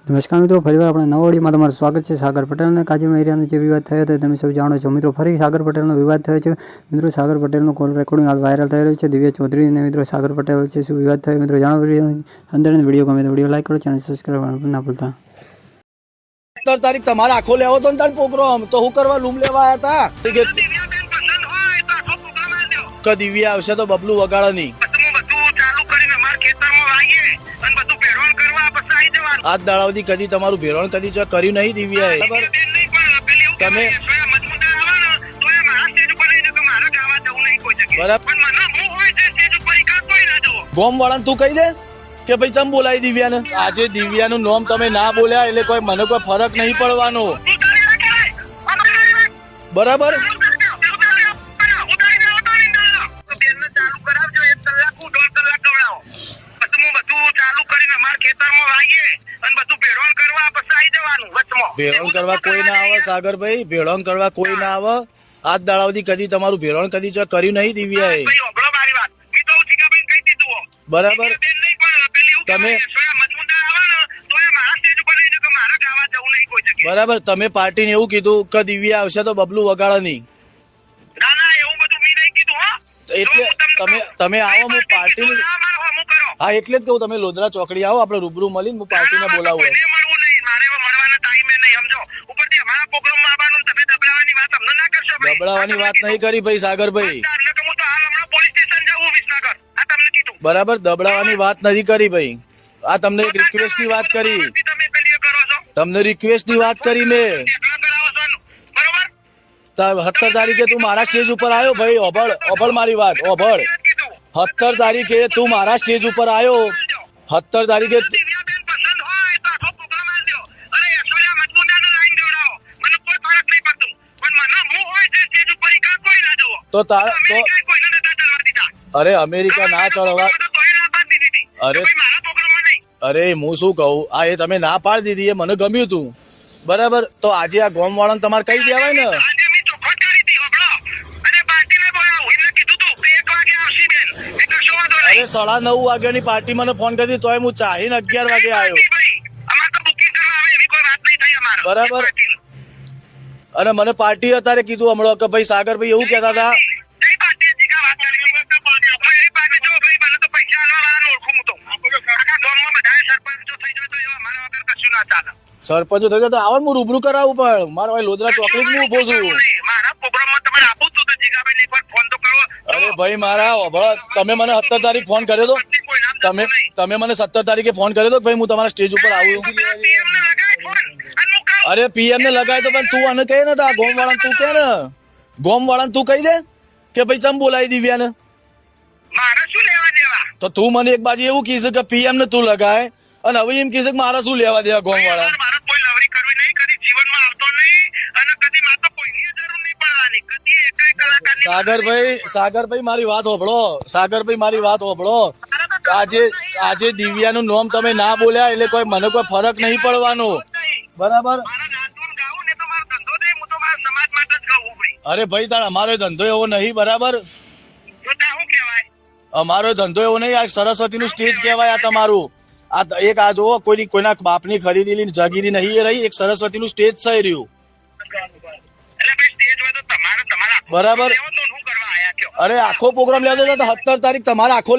નમસ્કાર મિત્રો, ફરીવાર આપણે નવા ઓડિયોમાં તમારું સ્વાગત છે। સાગર પટેલને કાજીમાં એરિયાનો જે વિવાદ થયો હતો તમે સૌ જાણો છો। મિત્રો ફરી સાગર પટેલનો વિવાદ થયો છે। મિત્રો સાગર પટેલનો કોલ રેકોર્ડિંગ હાલ વાયરલ થઈ રહ્યું છે। દિવ્યા ચૌધરી અને મિત્રો સાગર પટેલ વચ્ચે શું વિવાદ થયો મિત્રો જાણો। અંદર વિડીયો ગમે તો વિડીયો લાઈક કરો, ચેનલ સબસ્ક્રાઇબ ના ભૂલતા। 17 તારીખ તમારે આખો લેવો તો ને તાર પ્રોગ્રામ તો હું કરવા લૂમ લેવા આવ્યા હતા। દિવ્યા આવશે તો બબલું વગાડે નહીં। આજ દાડાવથી કદી તમારું ભેળવણ કદી કર્યું નહીં દિવ્યાએ। તમે ગોમ વાળાને તું કહી દે કે ભાઈ ચમ બોલાવી દિવ્યાને। આજે દિવ્યાનું નામ તમે ના બોલ્યા એટલે કોઈ મને કોઈ ફરક નહીં પડવાનો, બરાબર? ભેળવણ કરવા કોઈ ના આવે સાગરભાઈ, ભેળવણ કરવા કોઈ ના આવે। આજ દાડાવથી કદી તમારું ભેળવણ કદી કર્યું નહીં દિવ્યાએ, બરાબર? બરાબર, તમે પાર્ટીને એવું કીધું કે દિવ્યા આવશે તો બબલું વગાડે નહીં, એટલે તમે આવો હું પાર્ટી, હા એટલે જ કહું તમે લોધરા ચોકડી આવો, આપણે રૂબરૂ મળીને હું પાર્ટીને બોલાવું। દબડાવાની વાત નહીં કરી ભાઈ સાગરભાઈ, બરાબર? દબડાવાની વાત નથી કરી ભાઈ, આ તમને એક રિક્વેસ્ટ ની વાત કરી, તમને રિક્વેસ્ટ ની વાત કરી મેં। 17 તારીખે તું મારા સ્ટેજ ઉપર આવ્યો ભાઈ, ઓભળ મારી વાત, ઓભળ। 17 તારીખે તું મારા સ્ટેજ ઉપર આવ્યો, 17 તારીખે તો અરે અમેરિકા ના ચડવા, અરે હું શું કહું, આ એ તમે ના પાડી દીધી એ મને ગમ્યું તું, બરાબર? તો આજે આ ગોમ વાળાને તમારે કહી દેવાય ને। અરે 9:30 વાગ્યાની પાર્ટી મને ફોન કરી તોય હું ચાહીને 11 વાગે આવ્યો, બરાબર? અને મને પાર્ટી અત્યારે કીધું હમણાં કે ભાઈ સાગરભાઈ એવું કહેતા હતા, સરપંચો થઈ જતો આવો હું રૂબરૂ કરાવું, પણ મારા ભાઈ લોધરા ચોકડી હું ઉભો છું। અરે ભાઈ મારા તમે મને 17 તારીખ ફોન કર્યો તો, તમે મને 17 તારીખે ફોન કર્યો તો ભાઈ હું તમારા સ્ટેજ ઉપર આવું। અરે પીએમ ને લગાય તો પણ તું આને કહે ને, ગોમ વાળા તું કે ને, ગોમ વાળા તું કહી દે કે ભાઈ ચમ બોલાવી દિવ્યાને। તો તું મને એક બાજુ એવું કહીશ કે પીએમ ને તું લગાય અને હવે એમ કહીશ કે મારા શું લેવા દેવા ગોમ વાળા। સાગરભાઈ મારી વાત હોભળો, સાગરભાઈ મારી વાત હોભળો। આજે દિવ્યાનું નામ તમે ના બોલ્યા એટલે કોઈ મને કોઈ ફરક નહીં પડવાનો, બરાબર? અરે ભાઈ તાર અમારો ધંધો એવો નહીં, બરાબર? અમારો ધંધો એવો નહીં, આ સરસ્વતી નું સ્ટેજ કહેવાય આ તમારું। આ એક આ જો કોઈના બાપની ખરીદેલી જગીરી નહીં એ રહી, એક સરસ્વતી નું સ્ટેજ થઈ રહ્યું, બરાબર? અરે આખો પ્રોગ્રામ લેતો હતો તો 17 તારીખ તમારે આખો